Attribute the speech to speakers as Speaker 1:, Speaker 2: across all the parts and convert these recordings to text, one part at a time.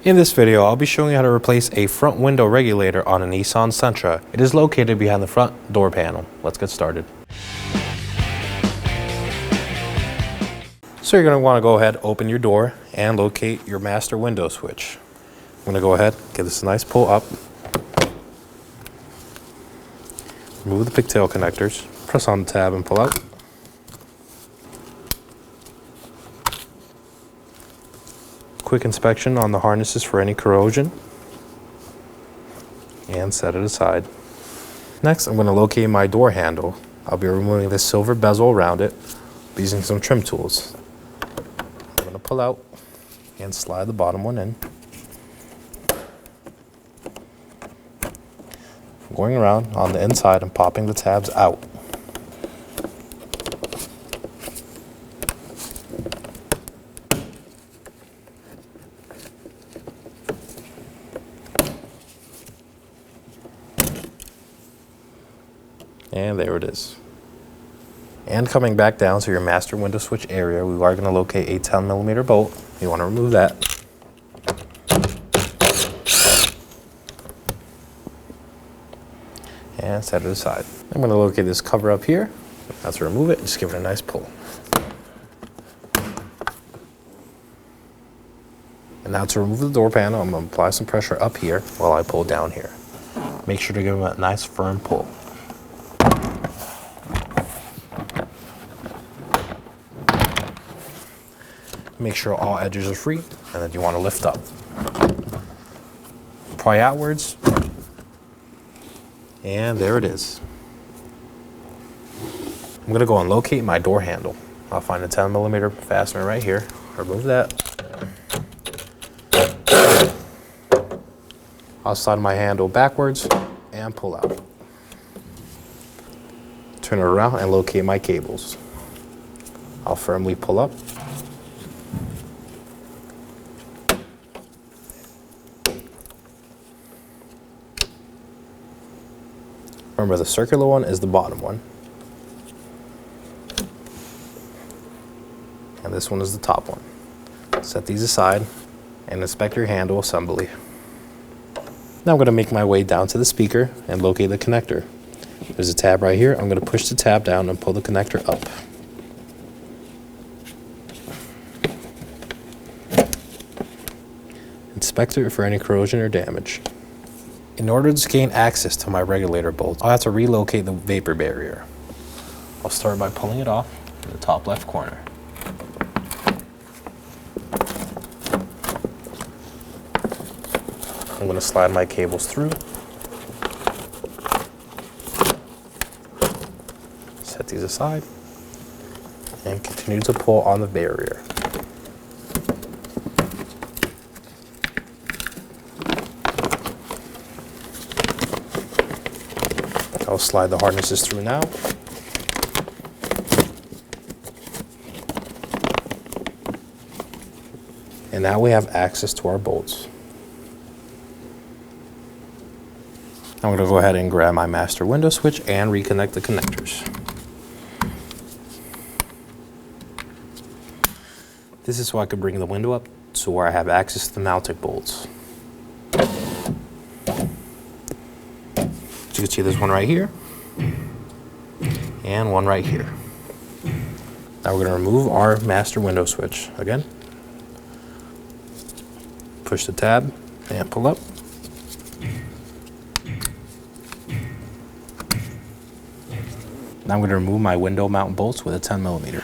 Speaker 1: In this video, I'll be showing you how to replace a front window regulator on a Nissan Sentra. It is located behind the front door panel. Let's get started. So you're going to want to go ahead, open your door, and locate your master window switch. I'm going to go ahead, give this a nice pull up. Remove the pigtail connectors, press on the tab and pull out. Quick inspection on the harnesses for any corrosion and set it aside. Next, I'm going to locate my door handle. I'll be removing this silver bezel around it using some trim tools. I'm going to pull out and slide the bottom one in. I'm going around on the inside and popping the tabs out. And there it is. And coming back down to your master window switch area, we are going to locate a 10mm bolt. You want to remove that. And set it aside. I'm going to locate this cover up here. Now to remove it, just give it a nice pull. And now to remove the door panel, I'm going to apply some pressure up here while I pull down here. Make sure to give it a nice firm pull. Make sure all edges are free, and then you want to lift up. Pry outwards, and there it is. I'm going to go and locate my door handle. I'll find a 10mm fastener right here. Remove that. I'll slide my handle backwards and pull out. Turn it around and locate my cables. I'll firmly pull up. Remember, the circular one is the bottom one. And this one is the top one. Set these aside and inspect your handle assembly. Now I'm going to make my way down to the speaker and locate the connector. There's a tab right here. I'm going to push the tab down and pull the connector up. Inspect it for any corrosion or damage. In order to gain access to my regulator bolt, I'll have to relocate the vapor barrier. I'll start by pulling it off in the top left corner. I'm going to slide my cables through. Set these aside and continue to pull on the barrier. I'll slide the harnesses through now. And now we have access to our bolts. I'm going to go ahead and grab my master window switch and reconnect the connectors. This is so I can bring the window up to where I have access to the mounting bolts. You can see there's one right here and one right here. Now we're going to remove our master window switch again. Push the tab and pull up. Now I'm going to remove my window mount bolts with a 10mm.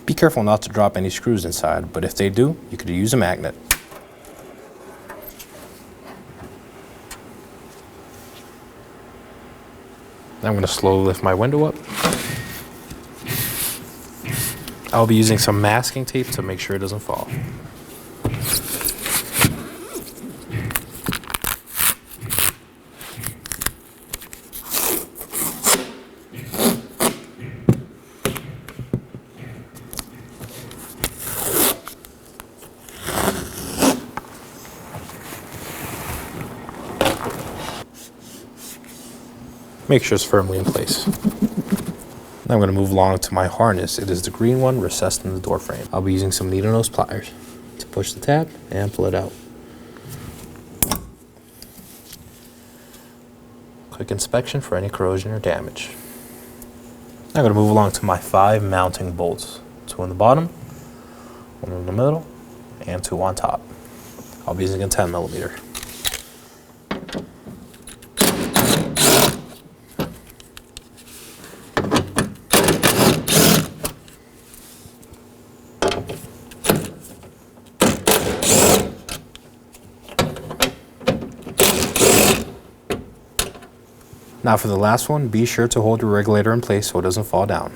Speaker 1: Be careful not to drop any screws inside, but if they do, you could use a magnet. Now I'm going to slowly lift my window up. I'll be using some masking tape to make sure it doesn't fall. Make sure it's firmly in place. Now I'm going to move along to my harness. It is the green one recessed in the door frame. I'll be using some needle nose pliers to push the tab and pull it out. Quick inspection for any corrosion or damage. Now I'm going to move along to my 5 mounting bolts. 2 on the bottom, 1 in the middle, and 2 on top. I'll be using a 10mm. Now for the last one, be sure to hold your regulator in place so it doesn't fall down.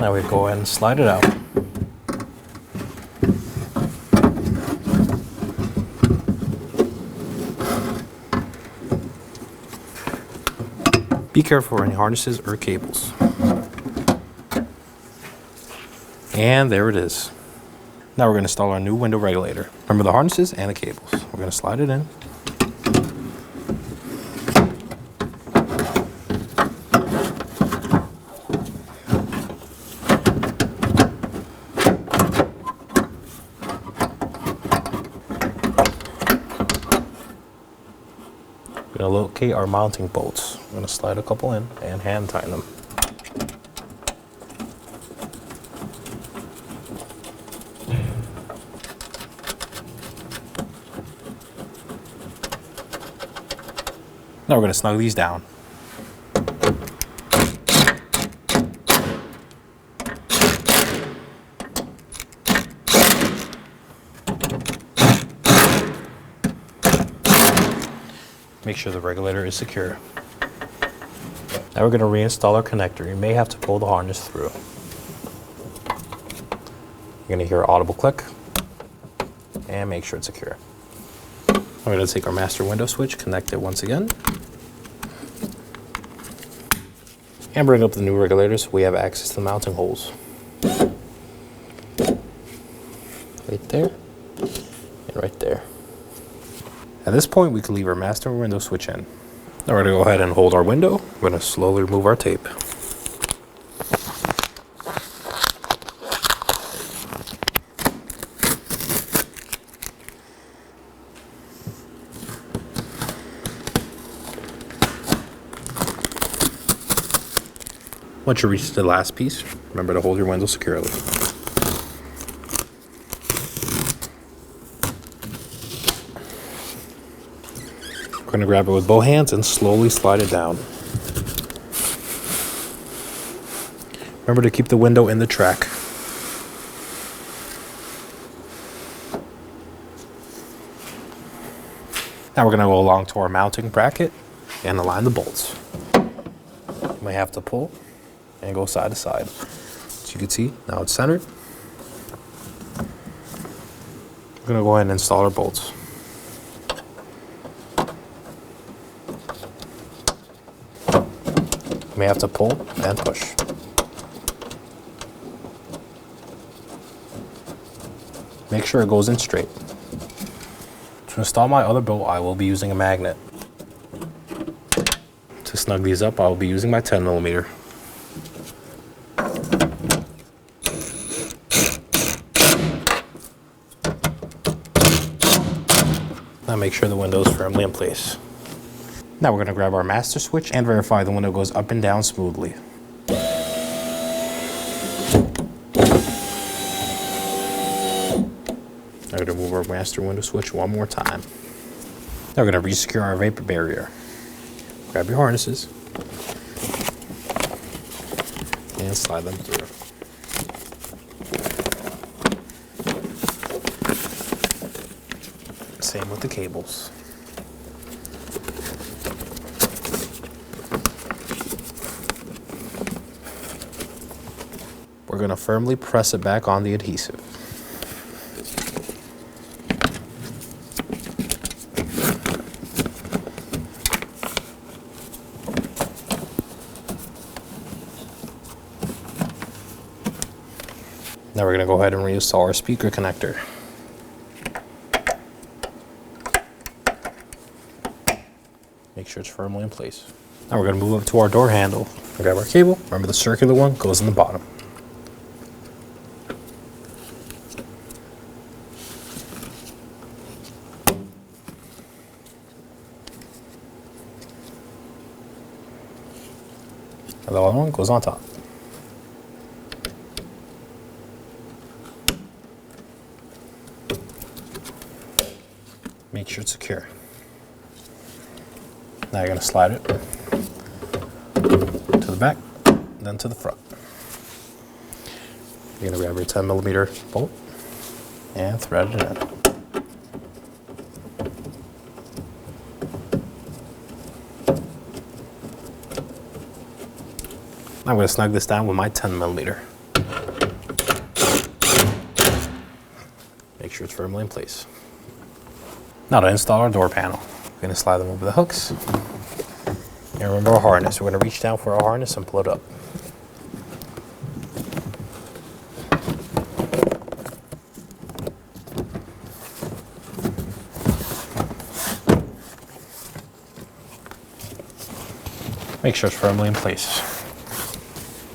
Speaker 1: Now we go ahead and slide it out. Be careful for any harnesses or cables. And there it is. Now we're going to install our new window regulator. Remember the harnesses and the cables. We're going to slide it in. We're going to locate our mounting bolts. I'm going to slide a couple in and hand tighten them. Now we're going to snug these down. Make sure the regulator is secure. Now we're going to reinstall our connector. You may have to pull the harness through. You're going to hear an audible click and make sure it's secure. We're going to take our master window switch, connect it once again, and bring up the new regulators so we have access to the mounting holes. Right there and right there. At this point, we can leave our master window switch in. Now we're going to go ahead and hold our window. We're going to slowly remove our tape. Once you reach the last piece, remember to hold your window securely. We're going to grab it with both hands and slowly slide it down. Remember to keep the window in the track. Now we're going to go along to our mounting bracket and align the bolts. You may have to pull and go side to side. As you can see, now it's centered. We're going to go ahead and install our bolts. You may have to pull and push. Make sure it goes in straight. To install my other bolt, I will be using a magnet. To snug these up, I will be using my 10mm. Now make sure the window is firmly in place. Now we're going to grab our master switch and verify the window goes up and down smoothly. Now we're going to move our master window switch one more time. Now we're going to resecure our vapor barrier. Grab your harnesses and slide them through. Same with the cables. We're going to firmly press it back on the adhesive. Now we're going to go ahead and reinstall our speaker connector. Make sure it's firmly in place. Now we're going to move up to our door handle. Grab our cable. Remember, the circular one goes in the bottom. And the other one goes on top. Make sure it's secure. Now you're going to slide it to the back, then to the front. You're going to grab your 10mm bolt and thread it in. I'm going to snug this down with my 10mm. Make sure it's firmly in place. Now to install our door panel, we're going to slide them over the hooks. And remember our harness. We're going to reach down for our harness and pull it up. Make sure it's firmly in place.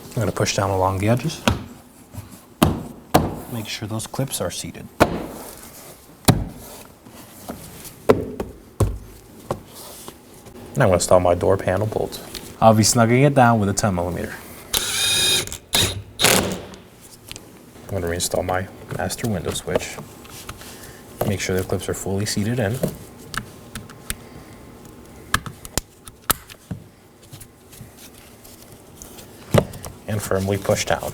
Speaker 1: I'm going to push down along the edges. Make sure those clips are seated. And I'm going to install my door panel bolts. I'll be snugging it down with a 10mm. I'm going to reinstall my master window switch. Make sure the clips are fully seated in. And firmly push down.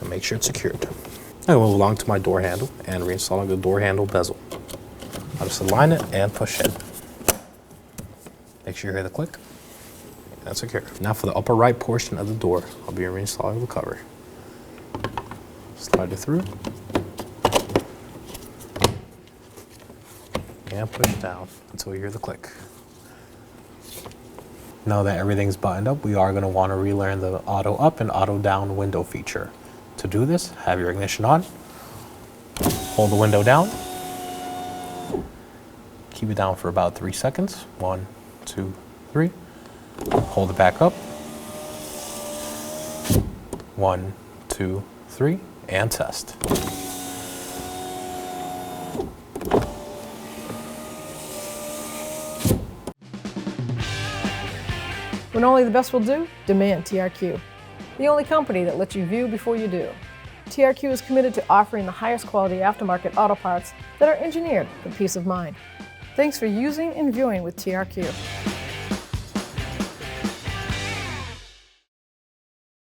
Speaker 1: And make sure it's secured. I will move along to my door handle and reinstalling the door handle bezel. I'll just align it and push in. Make sure you hear the click. That's secure. Now for the upper right portion of the door, I'll be reinstalling the cover. Slide it through. And push down until you hear the click. Now that everything's buttoned up, we are going to want to relearn the auto up and auto down window feature. To do this, have your ignition on, hold the window down, keep it down for about 3 seconds. 1, 2, 3. Hold it back up. 1, 2, 3, and test.
Speaker 2: When only the best will do, demand TRQ. The only company that lets you view before you do. TRQ is committed to offering the highest quality aftermarket auto parts that are engineered for peace of mind. Thanks for using and viewing with TRQ.